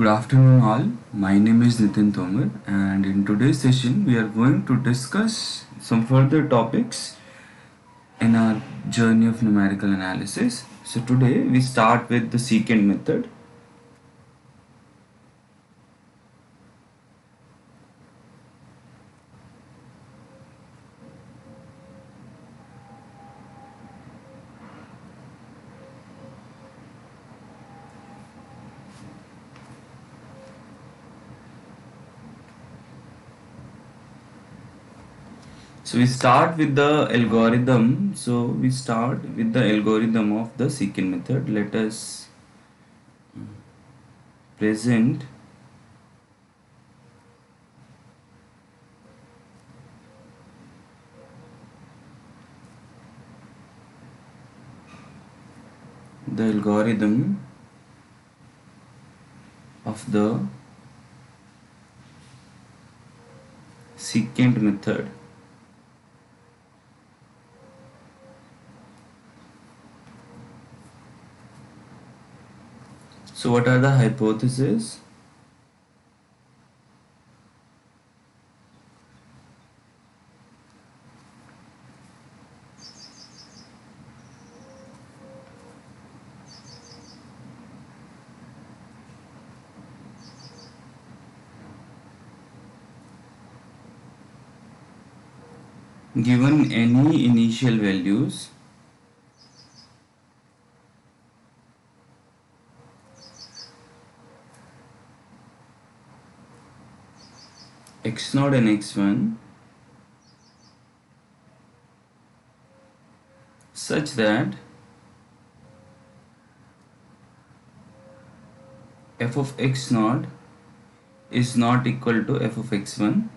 Good afternoon, all. My name is Nitin Tomar, and in today's session, we are going to discuss some further topics in our journey of numerical analysis. So, today we start with the secant method. So, we start with the algorithm. So, we start with the algorithm of the secant method. Let us present the algorithm of the secant method. So, what are the hypotheses? Given any initial values x0 and x1 such that f of x0 is not equal to f of x1,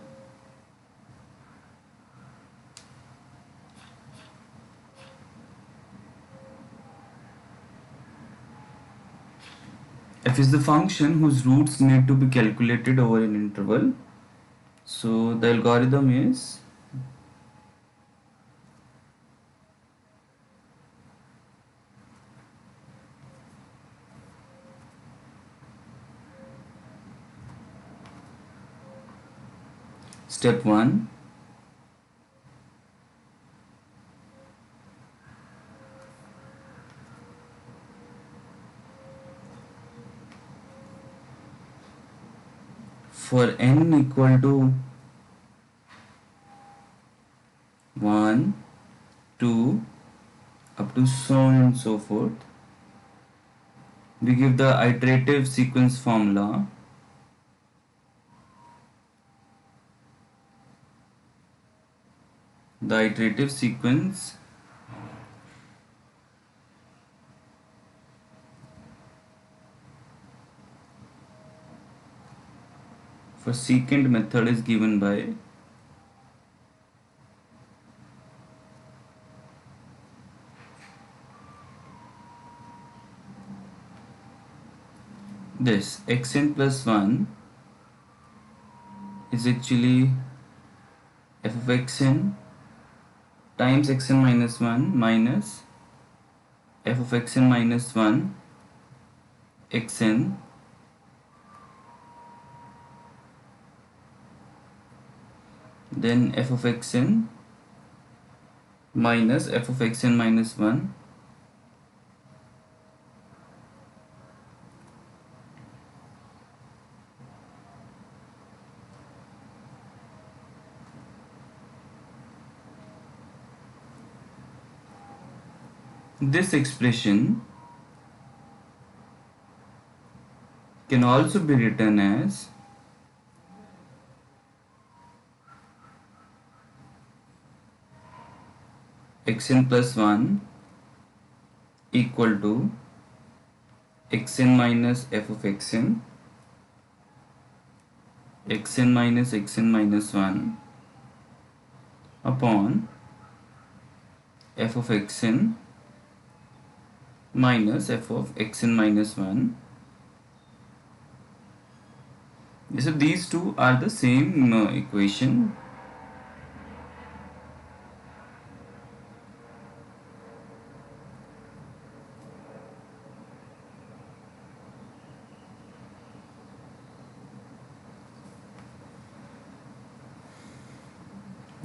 f is the function whose roots need to be calculated over an interval. So the algorithm is step 1, for n equal to 1, 2, up to so on and so forth, we give the iterative sequence formula. The iterative sequence for secant method is given by this xn plus 1 is actually f of xn times xn minus 1 minus f of xn minus 1 xn then f of xn minus f of xn minus 1 . This expression can also be written as xn plus 1 equal to xn minus f of xn minus xn minus 1 upon f of xn minus f of xn minus 1. So these two are the same equation.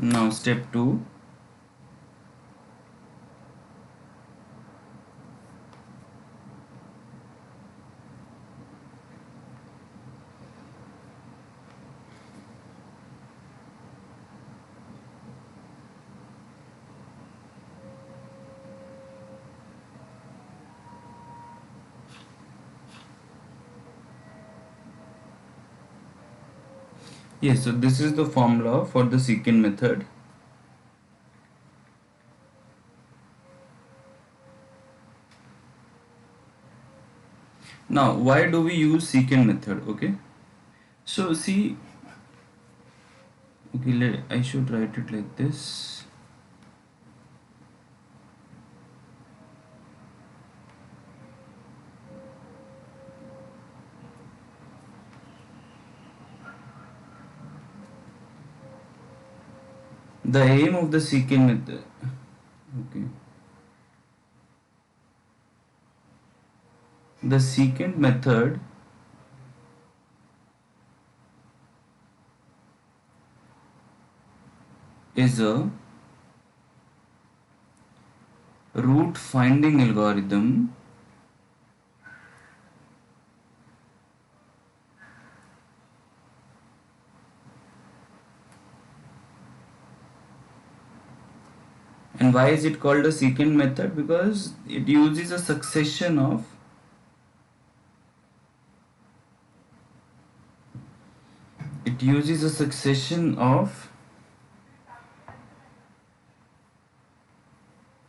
Now step 2. Yes, so this is the formula for the secant method. Now, why do we use secant method? Okay, so see, okay, I should write it like this. The aim of the secant method, okay, the secant method is a root finding algorithm and why is it called a secant method? Because it uses a succession of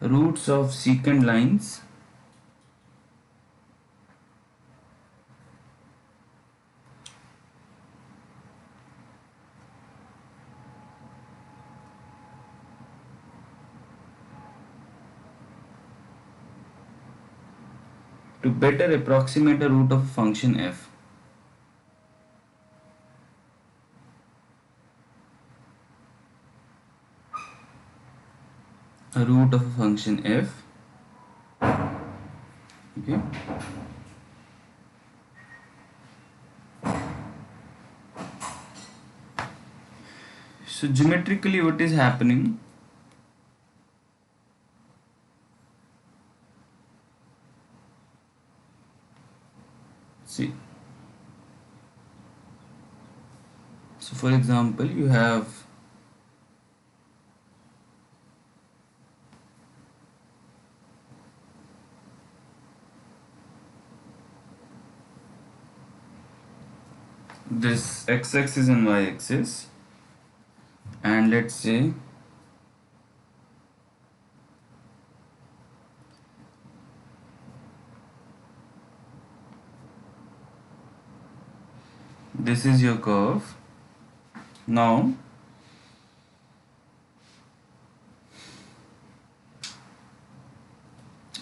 roots of secant lines to better approximate a root of a function f. A root of a function f, okay, so geometrically what is happening, see, so for example you have this x-axis and y-axis, and let's say this is your curve. Now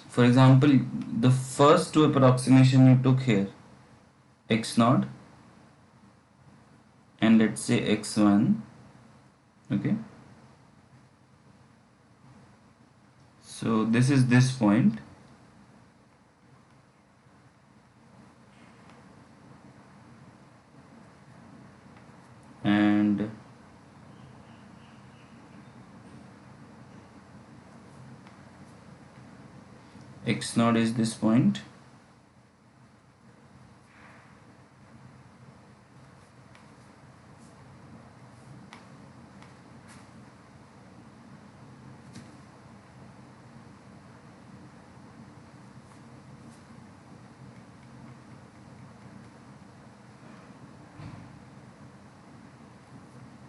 for example the first two approximation you took here, x0 and let's say x1, okay, so this is this point, and x0 is this point,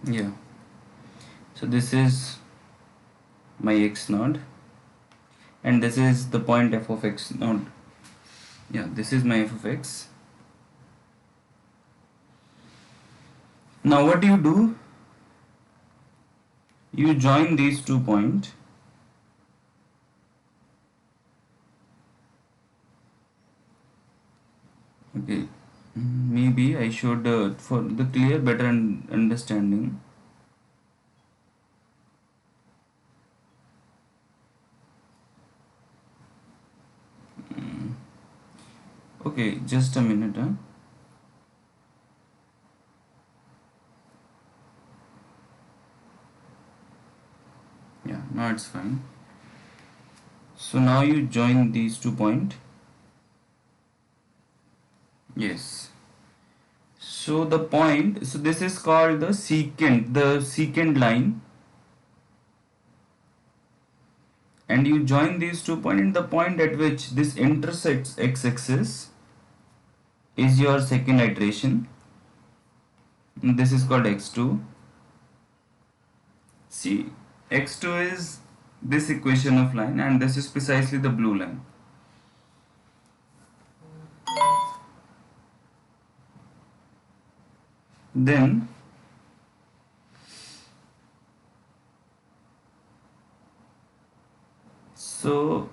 yeah, so this is my x0 and this is the point f of x0, yeah, this is my f of x. Now what do, you join these 2 points, okay, maybe I should for the clear better understanding, okay, just a minute, huh? Now it's fine. So now you join these 2 points. Yes. So the point, so this is called the secant line, and you join these 2 points, and the point at which this intersects x-axis is your second iteration. And this is called x2. See, x2 is this equation of line, and this is precisely the blue line. Then so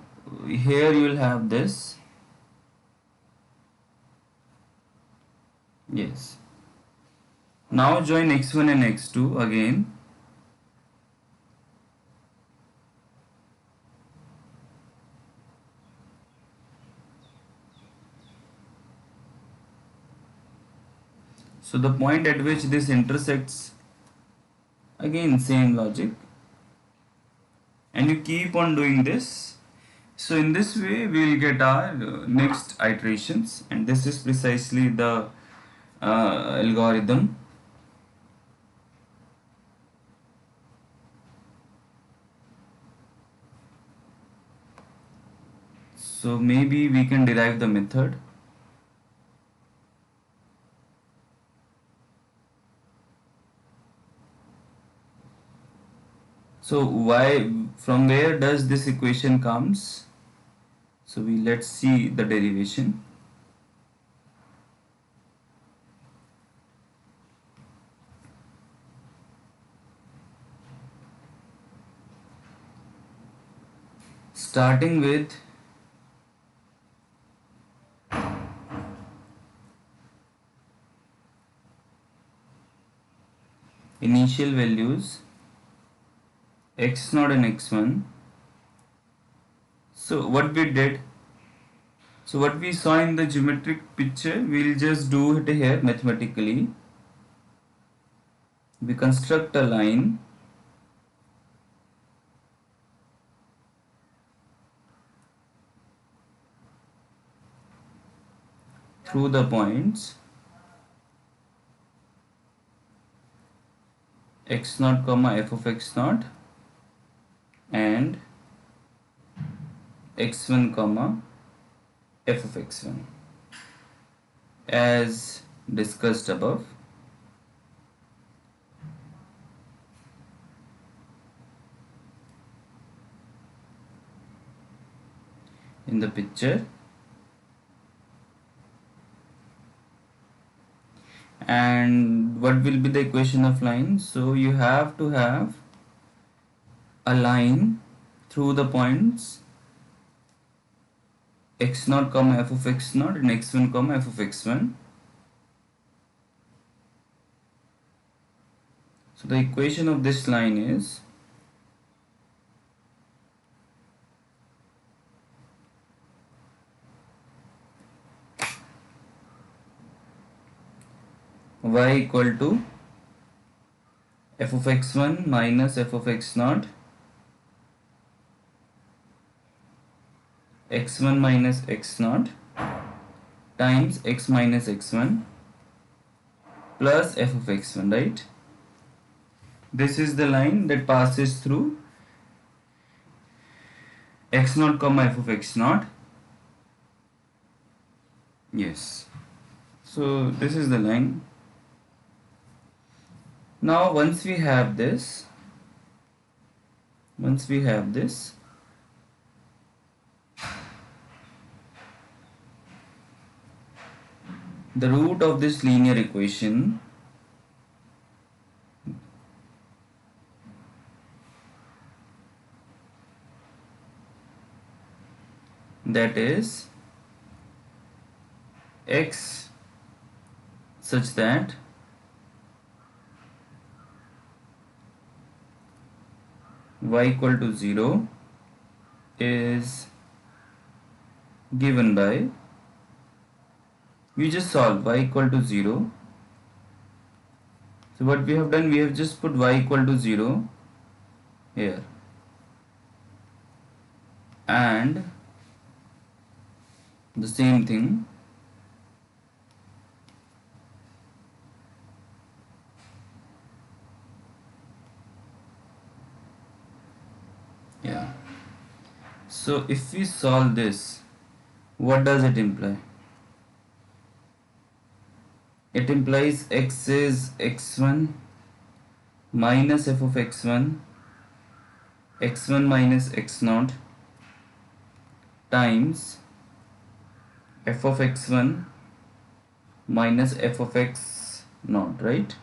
here you will have this. Yes. Now join x1 and x2 again. So the point at which this intersects, again same logic, and you keep on doing this. So in this way we will get our next iterations, and this is precisely the algorithm. So maybe we can derive the method. So from where does this equation comes? So let's see the derivation. Starting with initial values x0 and x1. So what we did, so what we saw in the geometric picture, we'll just do it here mathematically. We construct a line through the points x0 comma f of x0 and x1 comma f of x1 as discussed above. In the picture, and what will be the equation of line? So you have to have a line through the points x0 comma f of x0 and x1 comma f of x1. So the equation of this line is y equal to f of x1 minus f of x0 x1 minus x0 times x minus x1 plus f of x1, right? This is the line that passes through x0 comma f of x0. Yes. So this is the line. Now once we have this, the root of this linear equation that is x such that y equal to 0 is given by, we just solve y equal to 0. So what we have done, we have just put y equal to 0 here. and the same thing yeah. So if we solve this, what does it imply? It implies x is x1 minus f of x1 x1 minus x0 times f of x1 minus f of x naught, right?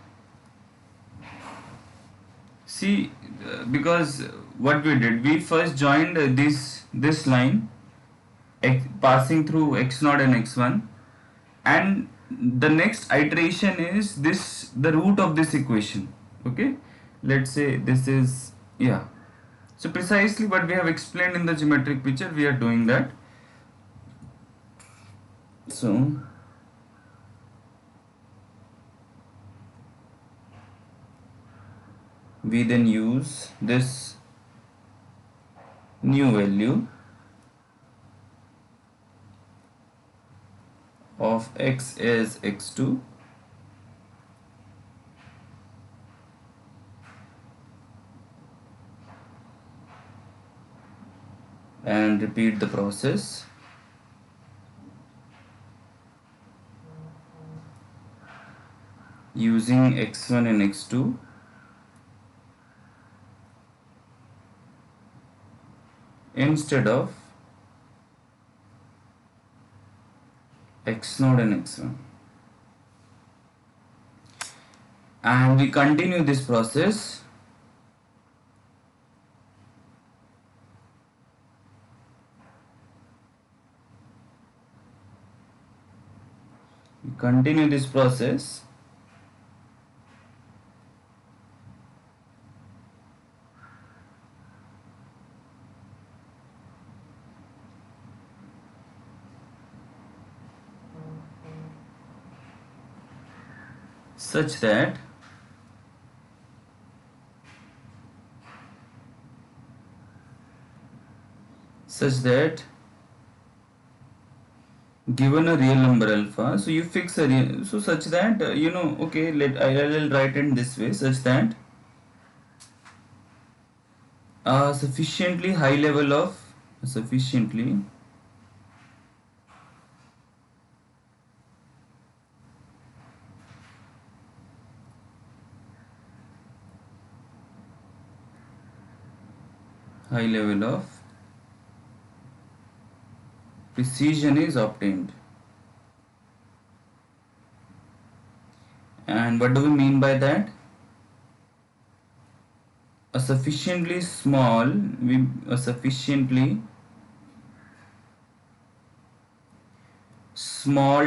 See, because what we did, we first joined this line passing through x naught and x1, and the next iteration is this the root of this equation. Okay, let's say this is, yeah. So precisely what we have explained in the geometric picture, we are doing that. So we then use this new value of x as x2 and repeat the process using x1 and x2 instead of x0 and x1, and we continue this process such that given a real number alpha, so you fix a real, so such that okay, I'll write it this way, such that a sufficiently high level of precision is obtained. And what do we mean by that? A sufficiently small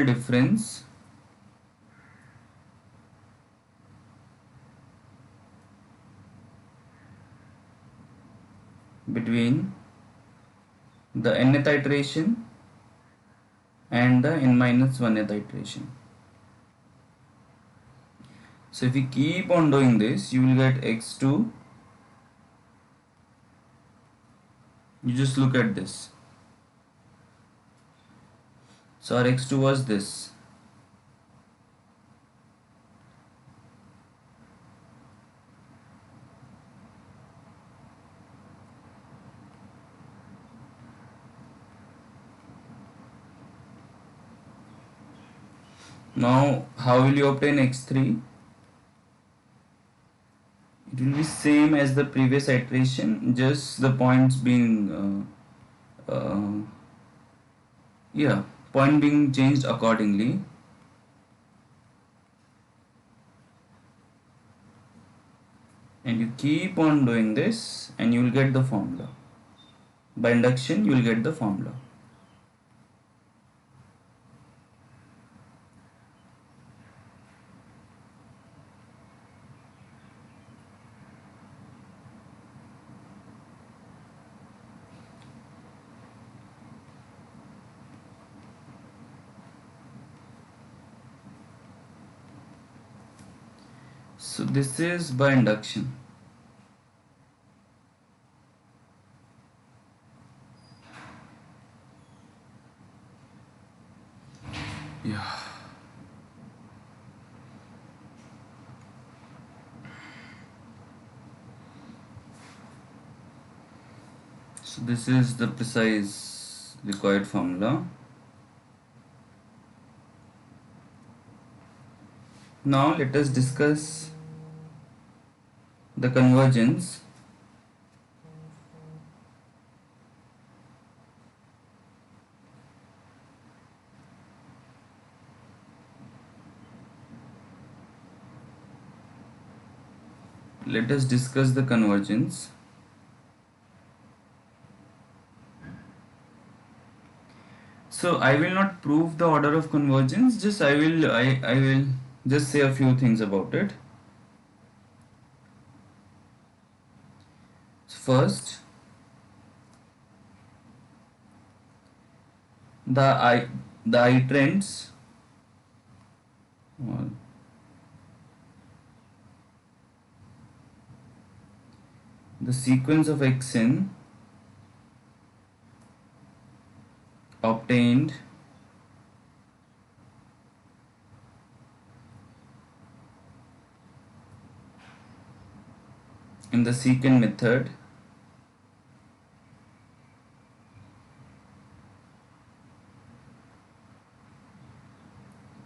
difference between the nth iteration and the n minus 1th iteration. So if we keep on doing this, you will get x2. You just look at this. So our x2 was this. Now how will you obtain x3? It will be same as the previous iteration, just the points being point being changed accordingly. And you keep on doing this and you will get the formula. By induction you will get the formula. So this is by induction. Yeah. So this is the precise required formula. Now let us discuss the convergence. Let us discuss the convergence. So I will not prove the order of convergence, just I will just say a few things about it. First, the I the I trends, or the sequence of xn obtained in the secant method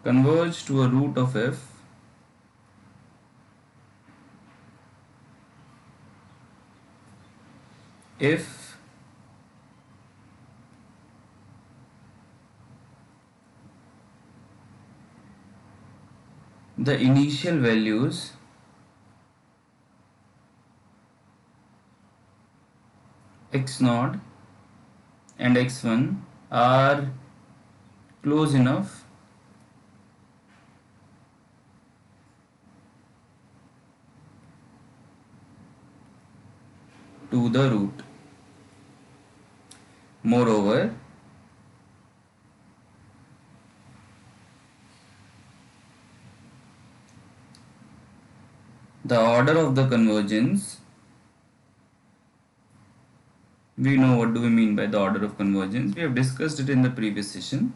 converge to a root of f if the initial values x naught and x1 are close enough to the root. Moreover, the order of the convergence, we know what do we mean by the order of convergence. We have discussed it in the previous session.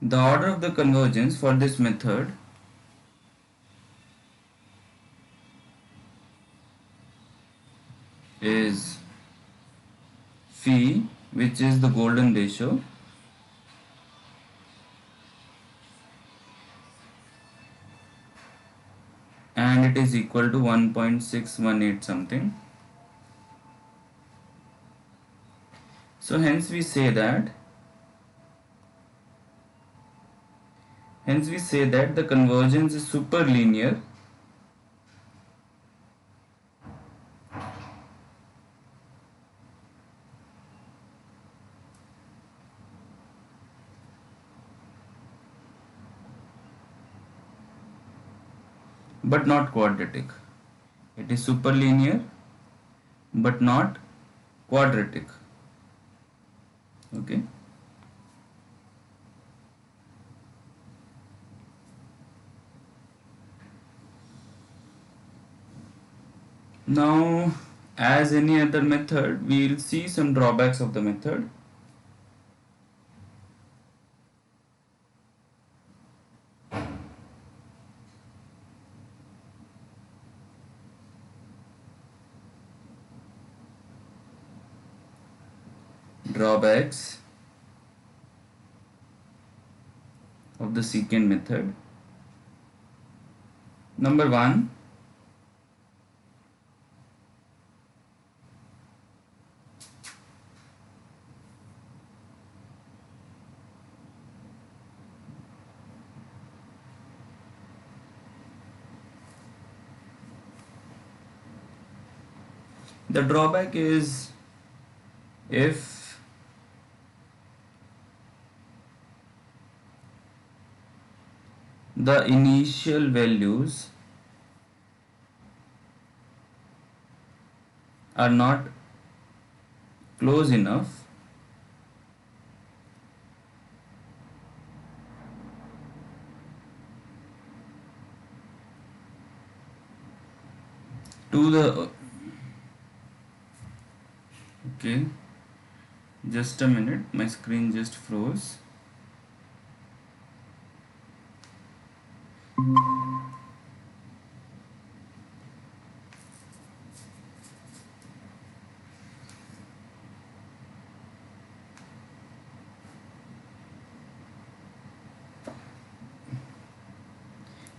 The order of the convergence for this method is phi, which is the golden ratio, and it is equal to 1.618 something. So hence we say that the convergence is superlinear but not quadratic. It is superlinear but not quadratic. Okay. Now, as any other method, we will see some drawbacks of the method. Drawbacks of the secant method. Number one, the drawback is if the initial values are not close enough to the, okay, just a minute, my screen just froze.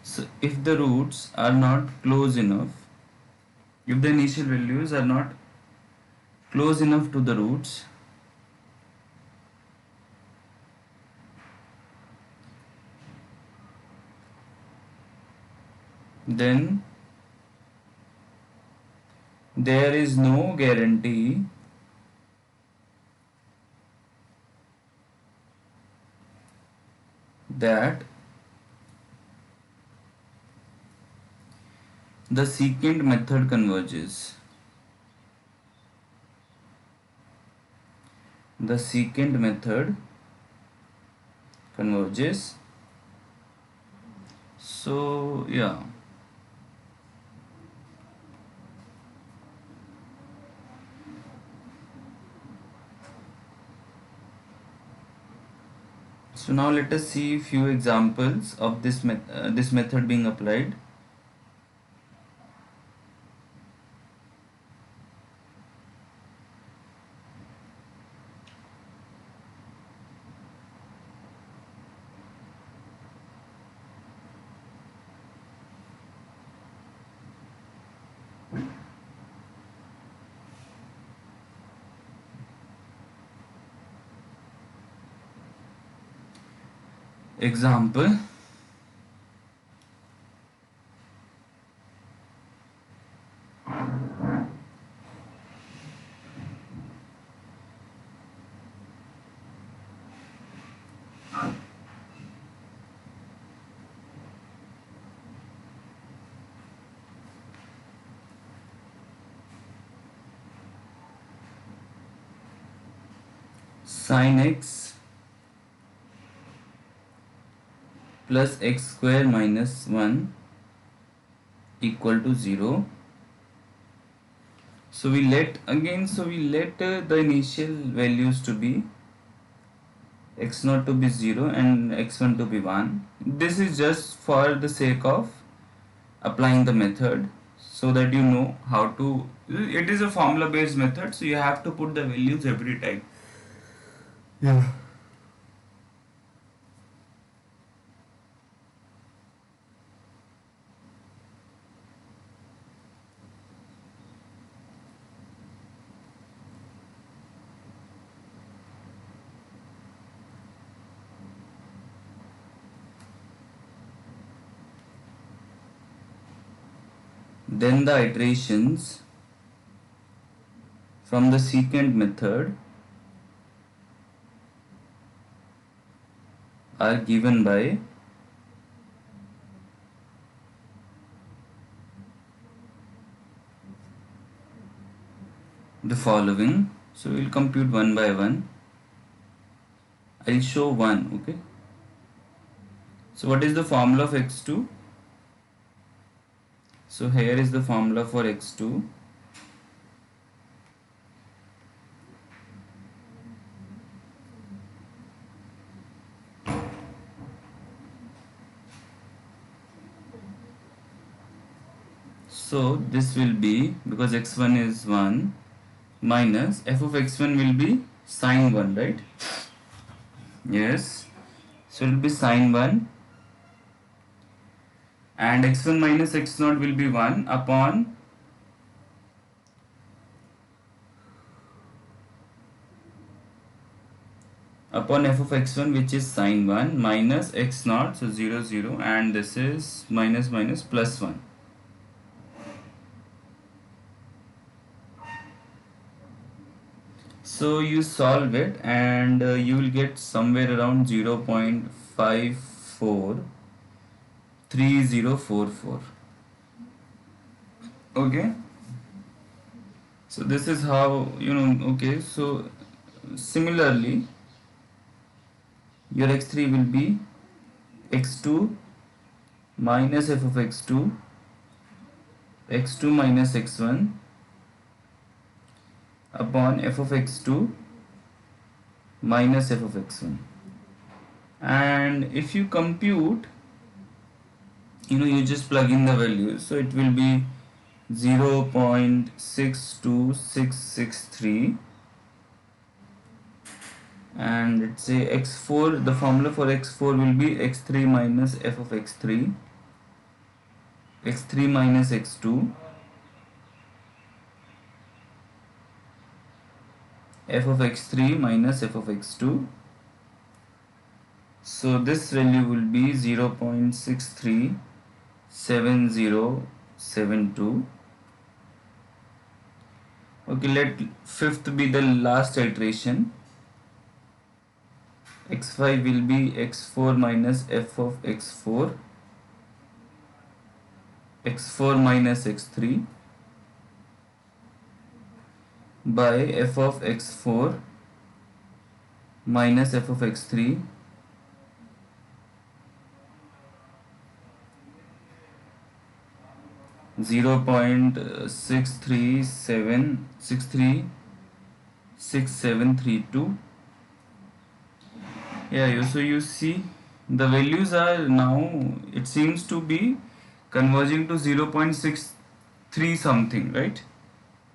So if the roots are not close enough, if the initial values are not close enough to the roots, then there is no guarantee that the secant method converges. The secant method converges. So yeah. So now let us see few examples of this method being applied. Example, sin x plus x square minus 1 equal to 0. So we let the initial values to be x0 to be 0 and x1 to be 1. This is just for the sake of applying the method, so that you know how to. It is a formula based method, so you have to put the values every time. Yeah. Then the iterations from the secant method are given by the following. So we will compute one by one. I will show one. Okay. So what is the formula of x2? So here is the formula for x2. So this will be, because x1 is 1, minus f of x1 will be sine 1, right? Yes. So it will be sine 1, and x1 minus x0 will be 1 upon f of x1, which is sine 1, minus x0, so 0 0, and this is minus minus plus 1. So you solve it and you will get somewhere around 0.543044. Okay. So this is how, okay. So similarly, your x3 will be x2 minus f of x2, x2 minus x1 upon f of x2 minus f of x1. And if you compute you just plug in the values, so it will be 0.62663, and let's say x4, the formula for x4 will be x3 minus f of x3, x3 minus x2, f of x3 minus f of x2. So this value will be 0.637072. Okay, let fifth be the last iteration. x5 will be x4 minus f of x4, x4 minus x3 by f of x4 minus f of x3 0.636732. Yeah, so you see the values are now, it seems to be converging to 0.63 something, right?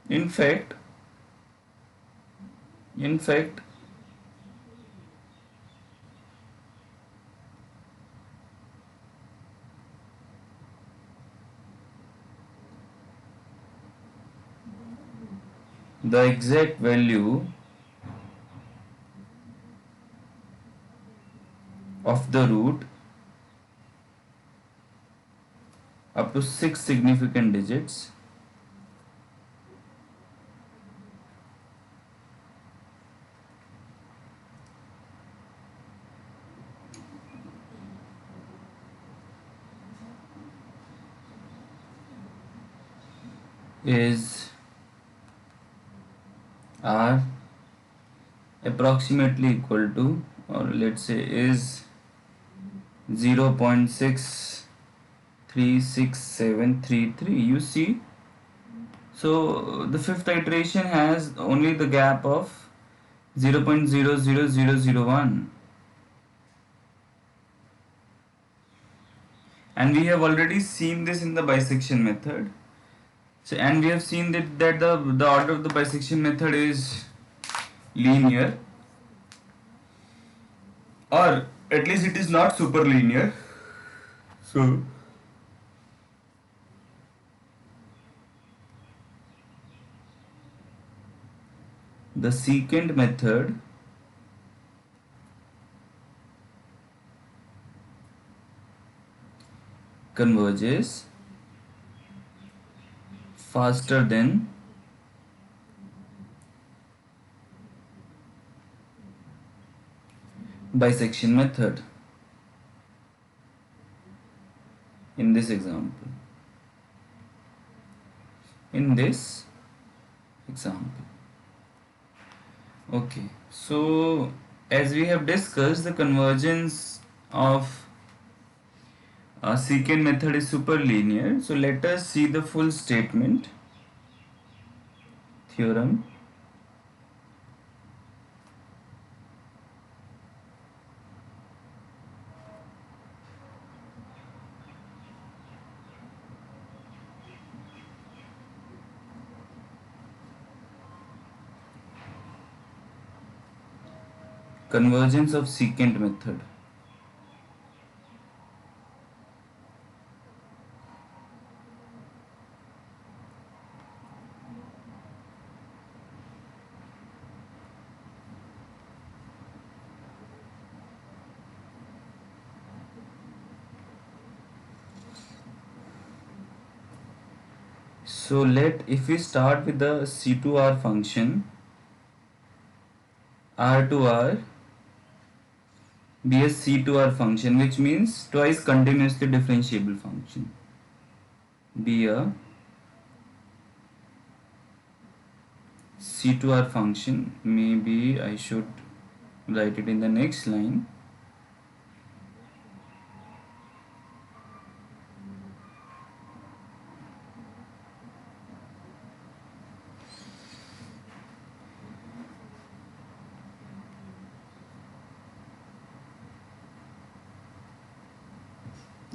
In fact, in fact, the exact value of the root up to 6 significant digits is are approximately equal to, or let's say is 0.636733. You see, so the fifth iteration has only the gap of 0.00001, and we have already seen this in the bisection method. So, and we have seen that the order of the bisection method is linear, or at least it is not super linear. So the secant method converges faster than bisection method in this example. In this example. Okay, so as we have discussed, the convergence of a secant method is superlinear. So let us see the full statement theorem. Convergence of secant method. So if we start with the C2R function, R to R be a C2R function, which means twice continuously differentiable function, be a C2R function. Maybe I should write it in the next line.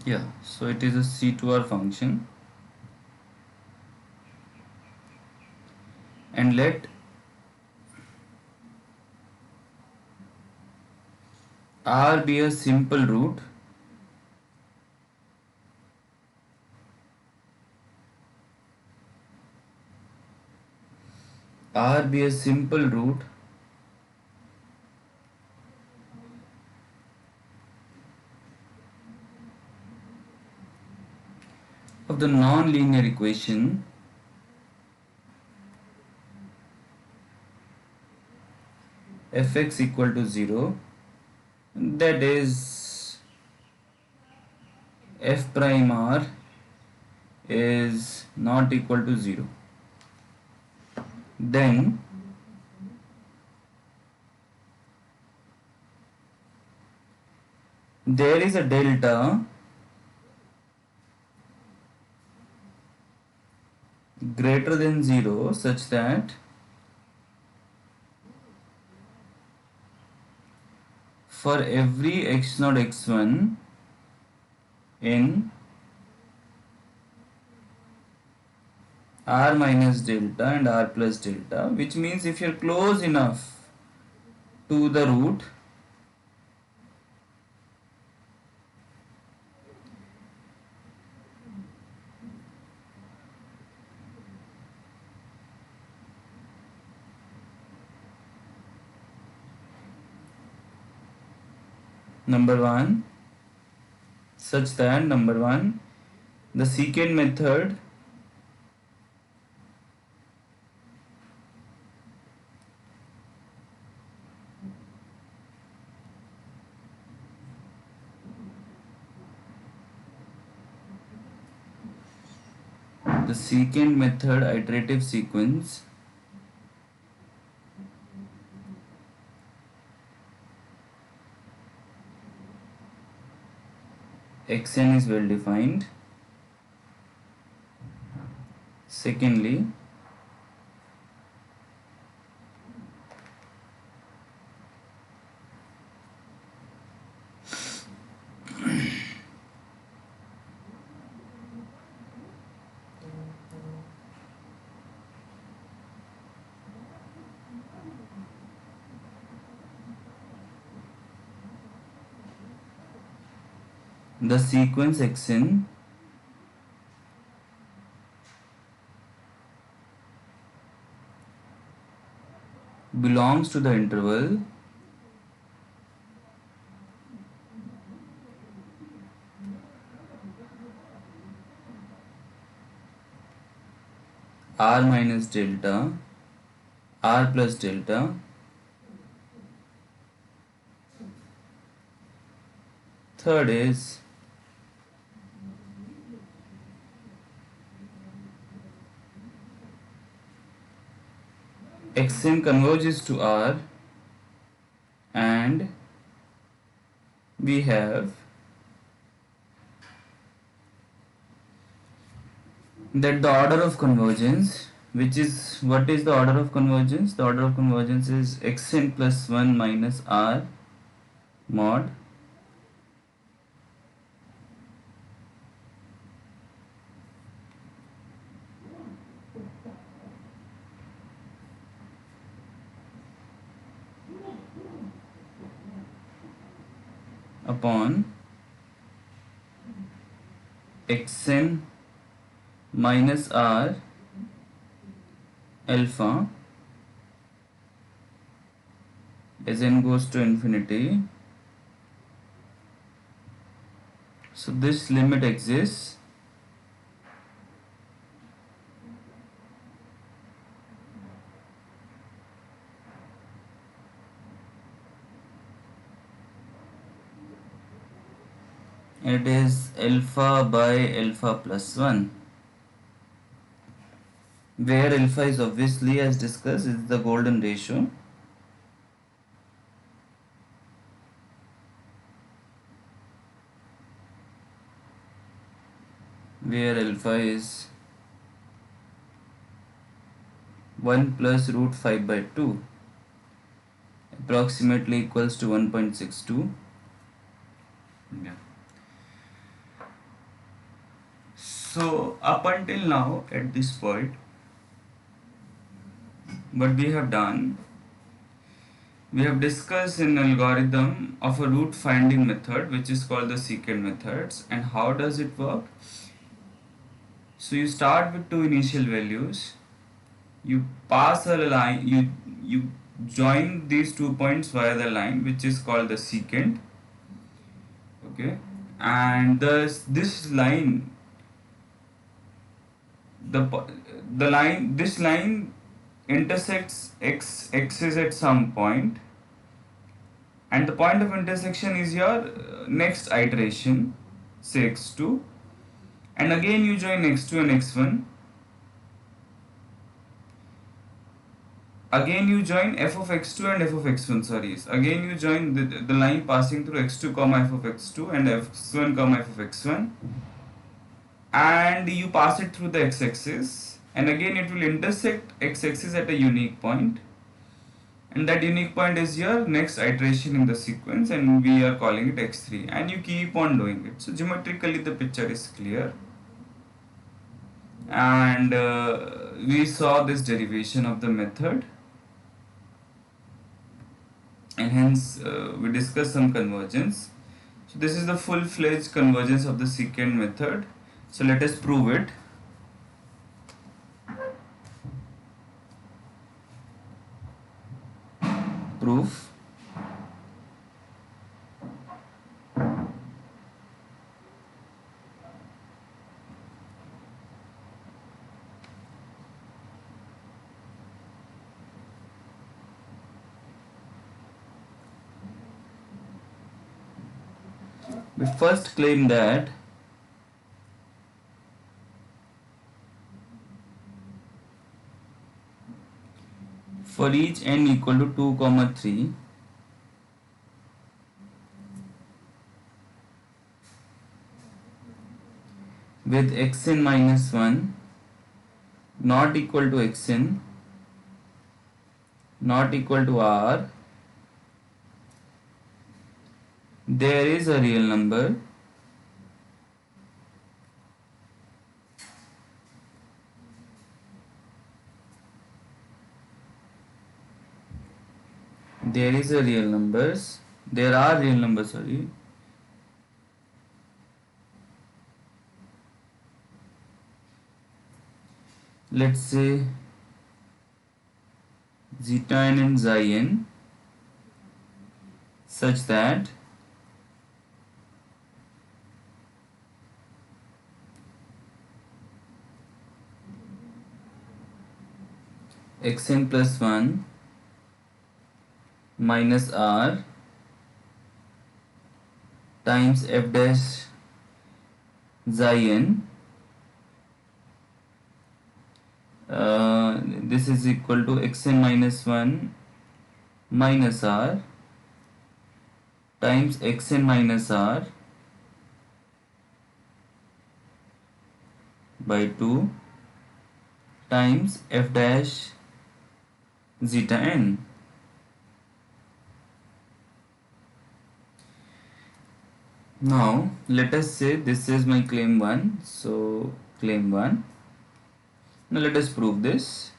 Yeah, so it is a C2R function, and let R be a simple root R be a simple root of the non-linear equation fx equal to 0, that is f prime r is not equal to 0. Then there is a delta greater than 0 such that for every x0 x1 in r minus delta and r plus delta, which means if you're close enough to the root, number 1, such that number 1, the secant method iterative sequence xn is well defined. Secondly, the sequence xn belongs to the interval r minus delta, r plus delta, third is xn converges to r, and we have that the order of convergence, which is, what is the order of convergence? The order of convergence is xn plus 1 minus r mod upon xn minus r alpha as n goes to infinity. So this limit exists and it is alpha by alpha plus 1, where alpha is obviously, as discussed, is the golden ratio. Where alpha is 1 plus root 5 by 2, approximately equals to 1.62. Yeah. So up until now at this point, what we have done, we have discussed an algorithm of a root finding method which is called the secant methods. And how does it work? So you start with two initial values, you pass a line, you join these 2 points via the line which is called the secant. Okay, and this line, the this line intersects x axis at some point, and the point of intersection is your next iteration, say x2, and again you join x2 and x1. Again you join f of x2 and f of x1, sorry, again you join the line passing through x2 comma f of x2 and x1 comma f of x1, and you pass it through the x-axis, and again it will intersect x-axis at a unique point, and that unique point is your next iteration in the sequence, and we are calling it x3, and you keep on doing it. So geometrically the picture is clear, and we saw this derivation of the method, and hence we discussed some convergence. So this is the full-fledged convergence of the secant method. So let us prove it. Proof. We first claim that for each n equal to 2, 3, with xn minus 1 not equal to xn not equal to r, there is a real number there are real numbers, sorry, let's say zeta n and xi n, such that xn plus 1 minus r times f dash xi n, this is equal to xn minus 1 minus r times xn minus r by 2 times f dash zeta n. Now let us say this is my claim 1, so claim 1. Now let us prove this.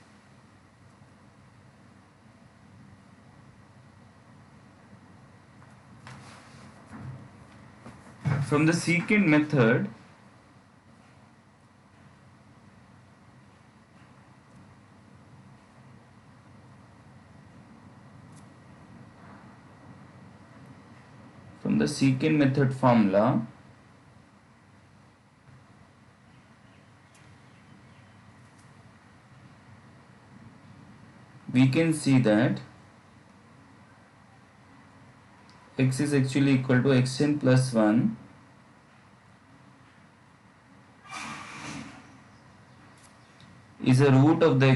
From the secant method, formula, we can see that x is actually equal to xn plus 1 is a root of the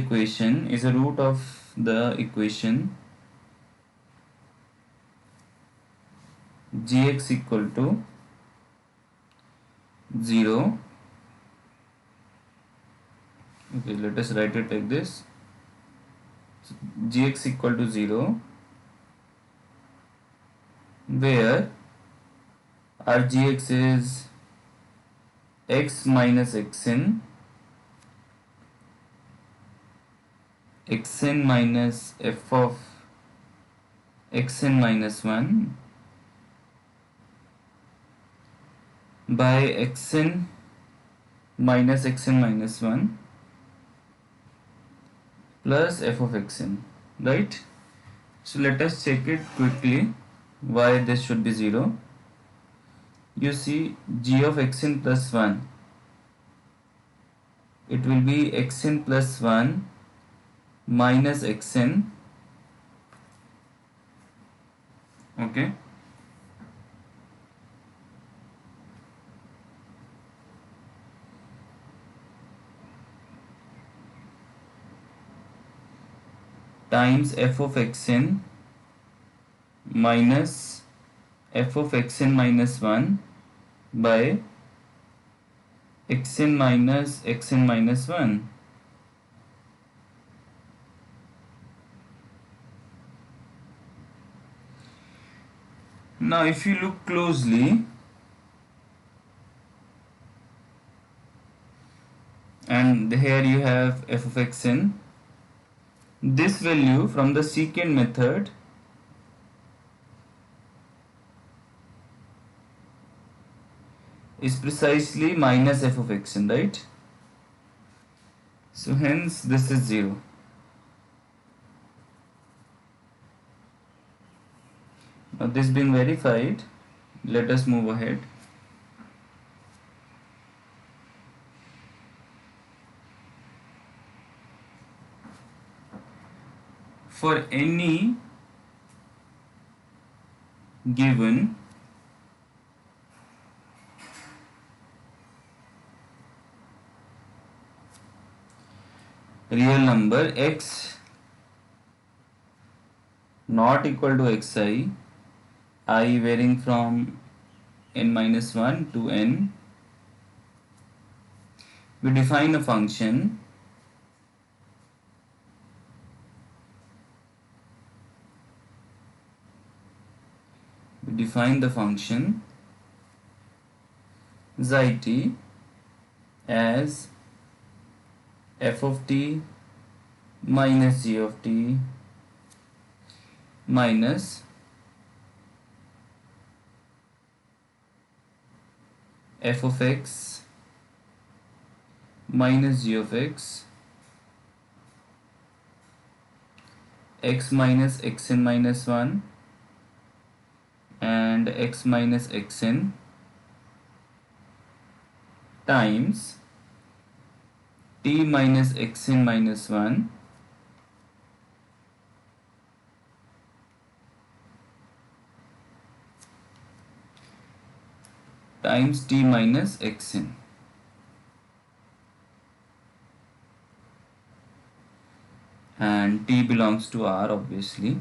equation, gx equal to 0. Okay, let us write it like this. So gx equal to 0, where our gx is x minus xn, xn minus f of xn minus 1 by xn minus xn minus 1 plus f of xn, right? So let us check it quickly why this should be 0. You see g of xn plus 1, it will be xn plus 1 minus xn, okay, times f of xn minus f of xn minus 1 by xn minus xn minus 1. Now if you look closely, and here you have f of xn, this value from the secant method is precisely minus f of xn, right? So hence this is 0. Now this being verified, let us move ahead. For any given real number x not equal to xi, I varying from n minus 1 to n, we define a function xi t as f of t minus g of t minus f of x minus g of x, x minus xn minus 1 and x minus xn times t minus xn minus 1 times t minus xn. And t belongs to R, obviously.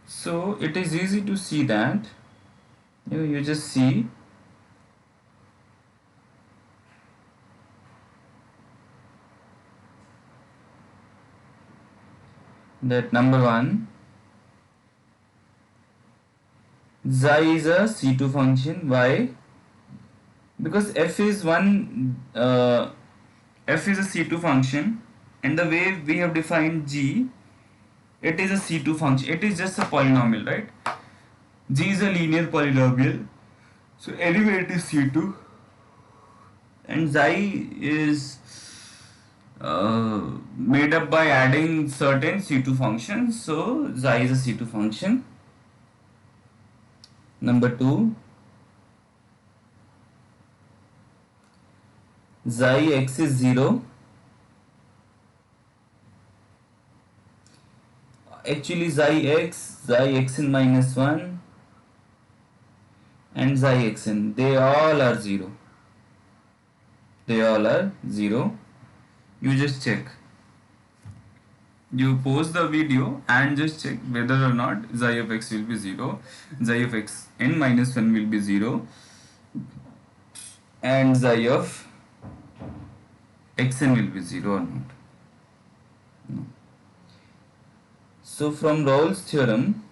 So it is easy to see that you just see that number 1, xi is a C2 function. Why? Because f is f is a C2 function, and the way we have defined g, it is a C2 function. It is just a polynomial, right? G is a linear polynomial, so anyway it is C2, and xi is made up by adding certain C2 functions, so xi is a C2 function. Number 2, xi x is 0. Actually xi xn minus 1 and xi xn, they all are 0. They all are 0. You just check. You pause the video and just check whether or not xi of x will be 0, xi of xn minus 1 will be 0, and xi of xn will be 0 or not. No. So from Rolle's theorem,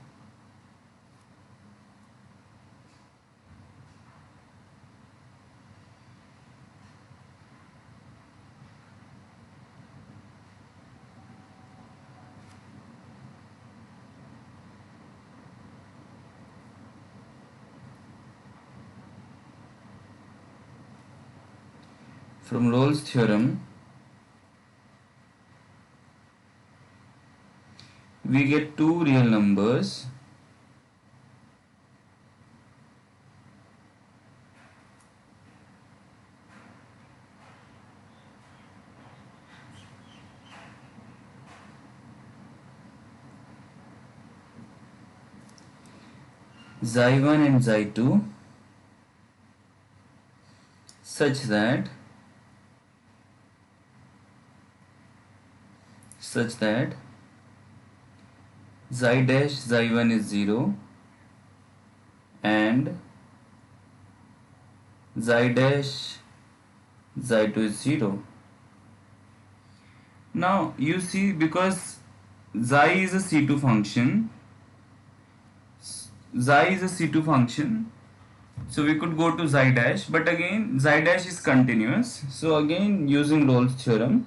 from Rolle's theorem, we get two real numbers xi1 and xi2 such that xi dash xi1 is 0 and xi dash xi2 is 0. Now you see, because xi is a C2 function, so we could go to xi dash, but again xi dash is continuous. So again, using Rolle's theorem,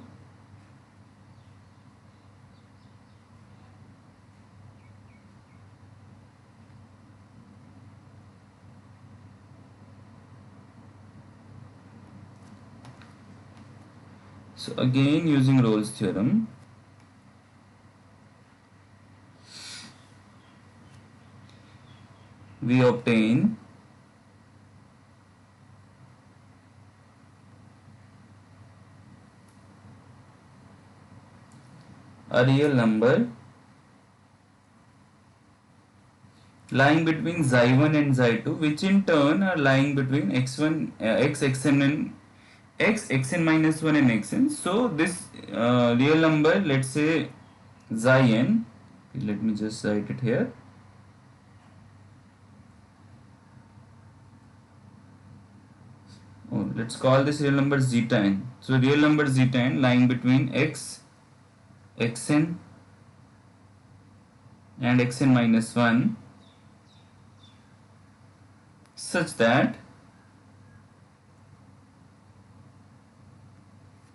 we obtain a real number lying between xi1 and xi2, which in turn are lying between xn and xn minus 1 and xn. So this real number, let's say xi(n), let me just write it here. Let's call this real number zeta(n). So real number zeta(n) lying between xn and xn minus 1, such that,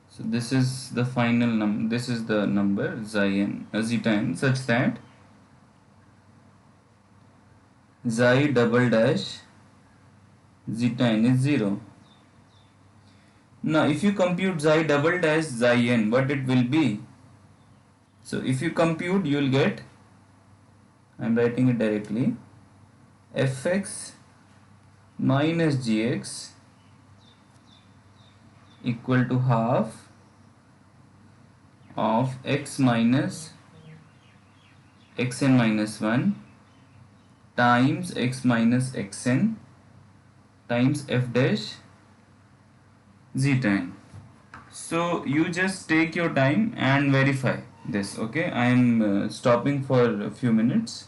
so this is the final number, this is the number zeta(n), such that xi double dash zeta(n) is 0. Now if you compute xi double dash xi(n), what it will be? So if you compute, you will get, I am writing it directly, fx minus gx equal to half of x minus xn minus 1 times x minus xn times f dash zeta(n). So you just take your time and verify this. Okay, I am stopping for a few minutes.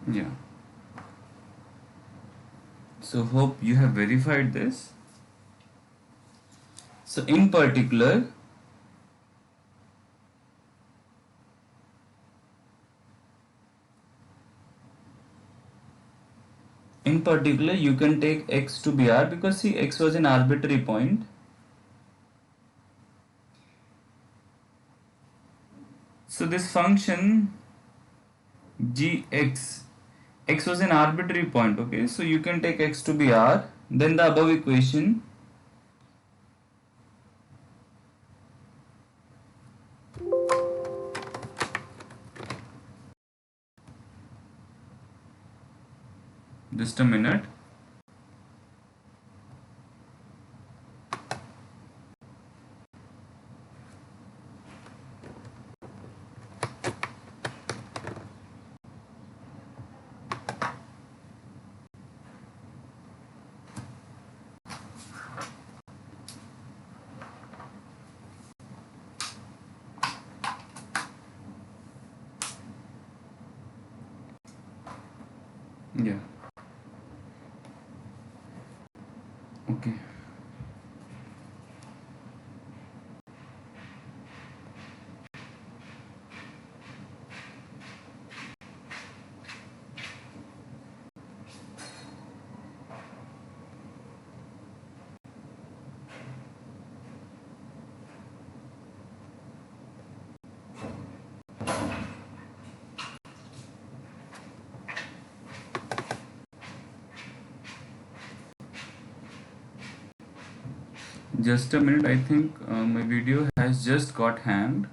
Yeah. So hope you have verified this. So in particular, you can take x to be r, because see, x was an arbitrary point. So this function gx, x was an arbitrary point, okay, so you can take x to be r, then the above equation just a minute. Yeah. Okay. Just a minute. I think my video has just got hanged.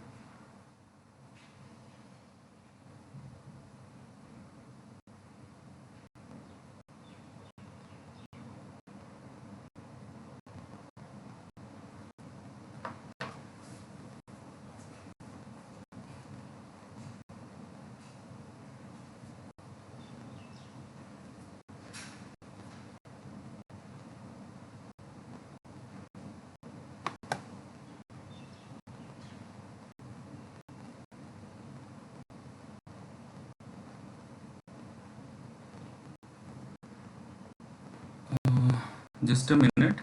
Just a minute.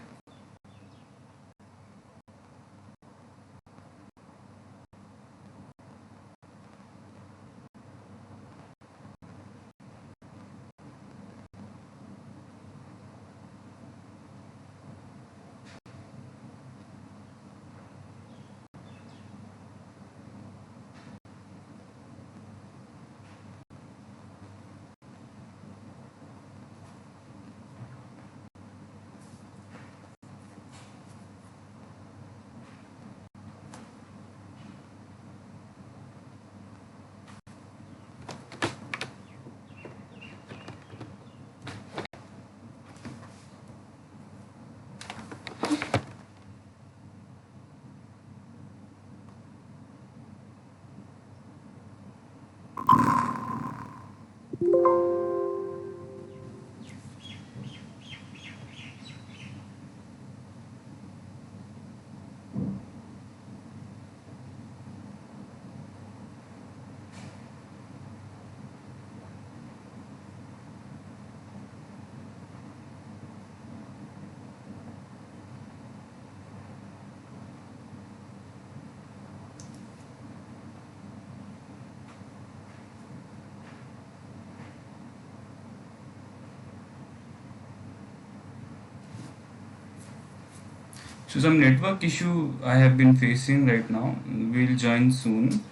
So some network issue I have been facing right now. We'll join soon.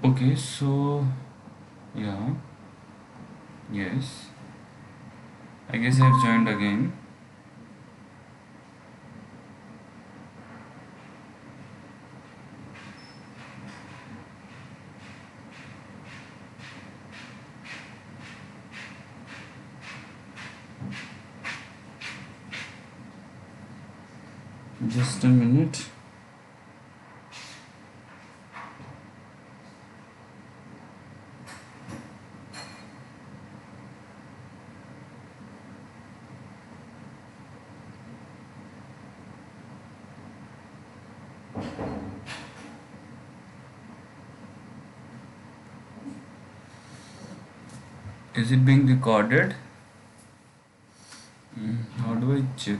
Okay, so yeah, yes. I guess I've joined again. Just a minute. Is it being recorded? How do I check?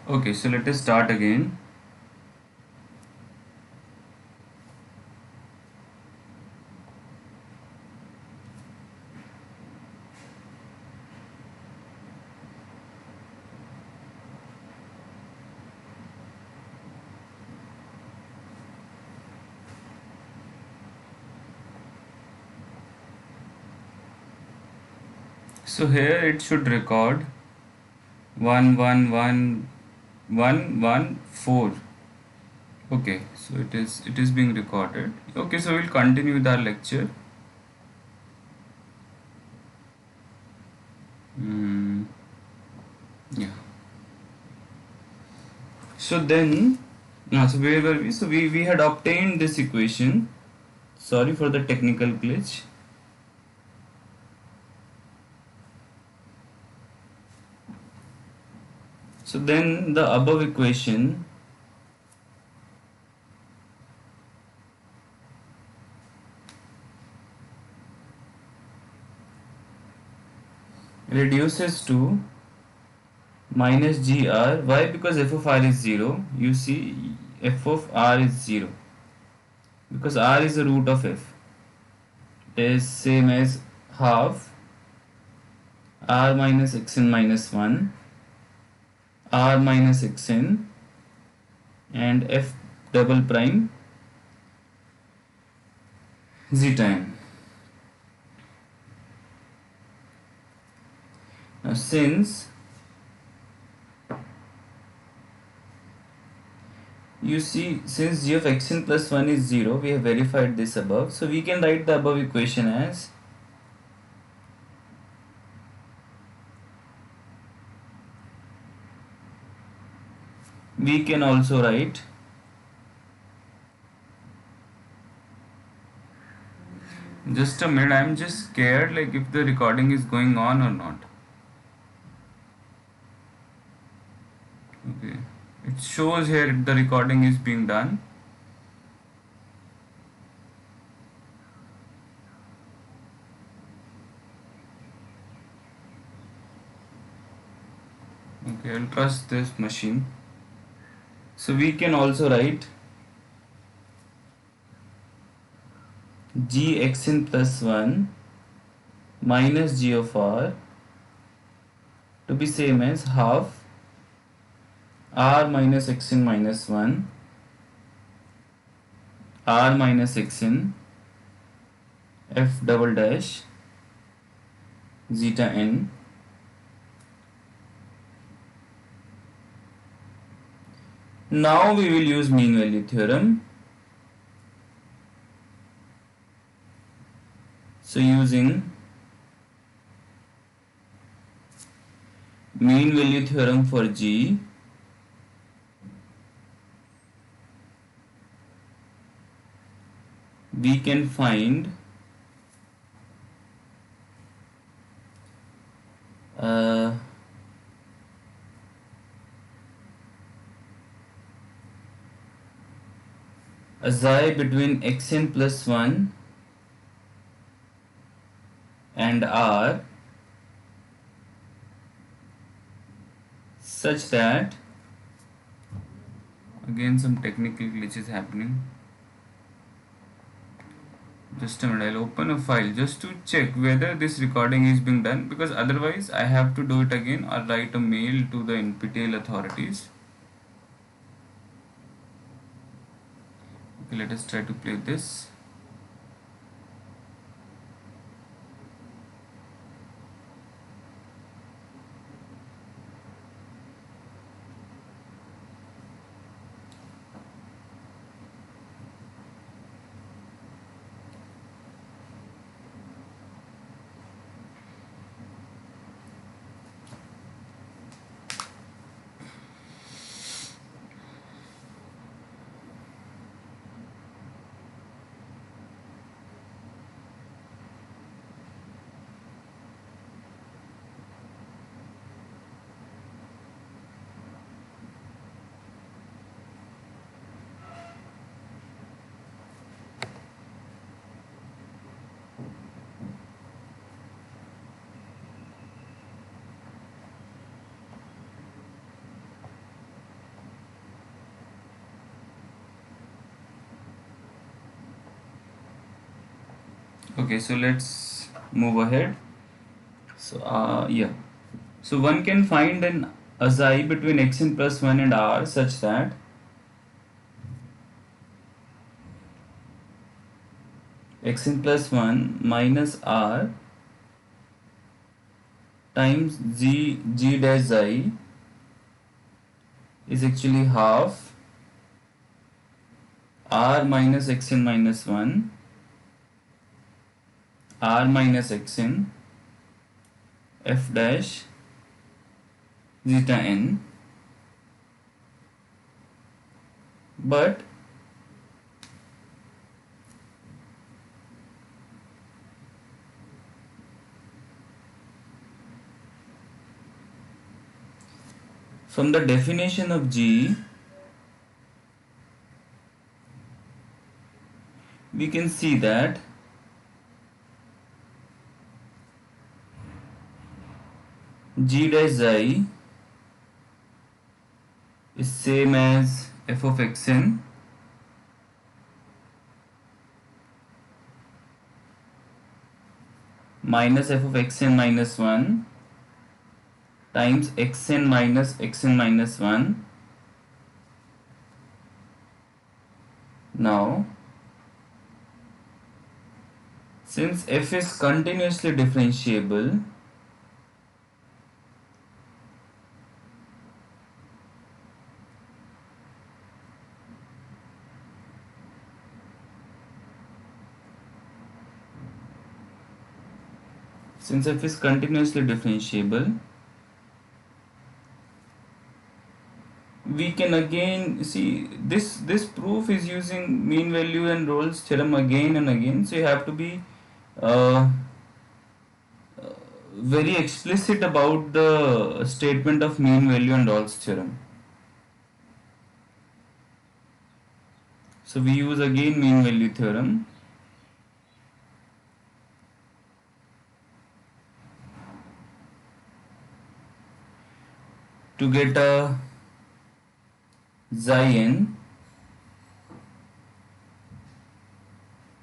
Okay, so let us start again. So here it should record 1111114. Okay, so it is being recorded. Okay, so we'll continue with our lecture. Hmm. Yeah. So then, so where were we? So we had obtained this equation. Sorry for the technical glitch. So then the above equation reduces to minus gr. Why? Because f of r is 0. You see, f of r is 0. Because r is the root of f. It is same as half r minus xn minus 1, r minus xn, and f double prime zeta n. Now since you see, since g of xn plus 1 is 0, we have verified this above. So we can write the above equation as we can also write just a minute. I'm just scared like if the recording is going on or not. Okay, it shows here the recording is being done. Okay, I'll trust this machine. So we can also write g xn plus 1 minus g of r to be same as half r minus xn minus 1 r minus xn f double dash zeta n. Now we will use mean value theorem. So using mean value theorem for G, we can find a xi between xn plus 1 and r such that, again some technical glitch is happening. Just a minute, I'll open a file just to check whether this recording is being done, because otherwise I have to do it again or write a mail to the NPTEL authorities. Okay, let us try to play this. Okay, so let's move ahead. So yeah, so one can find an xi between xn plus 1 and r such that xn plus 1 minus r times g dash xi is actually half r minus xn minus 1 r minus xn f dash zeta n. But from the definition of G, we can see that G dash xi is same as f of xn minus f of xn minus 1 times xn minus 1. Now, since f is continuously differentiable, we can again see this proof is using mean value and Rolle's theorem again and again. So you have to be uh, very explicit about the statement of mean value and Rolle's theorem. So we use again mean value theorem. To get a xi n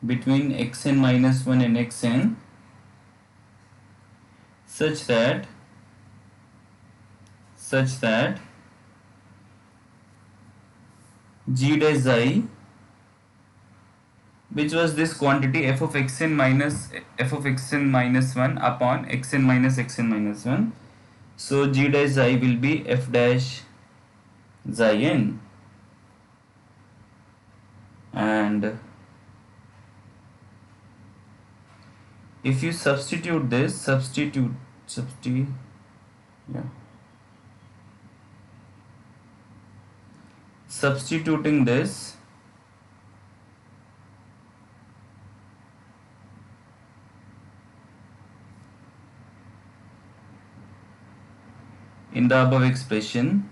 between xn minus 1 and xn such that g dash xi, which was this quantity f of xn minus 1 upon xn minus 1. So g dash xi will be f dash xi n, and if you substitute this, substituting this, in the above expression,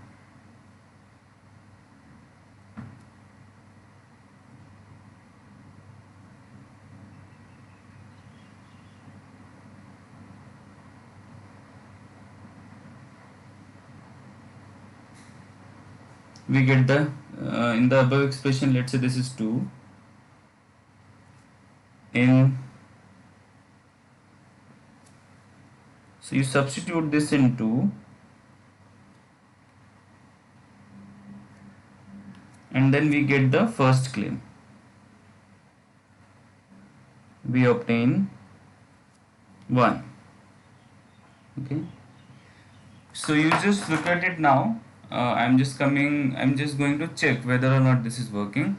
we get the in the above expression, let's say this is 2 in, so you substitute this in 2 and then we get the first claim. We obtain 1. Okay, so you just look at it now. I'm just going to check whether or not this is working.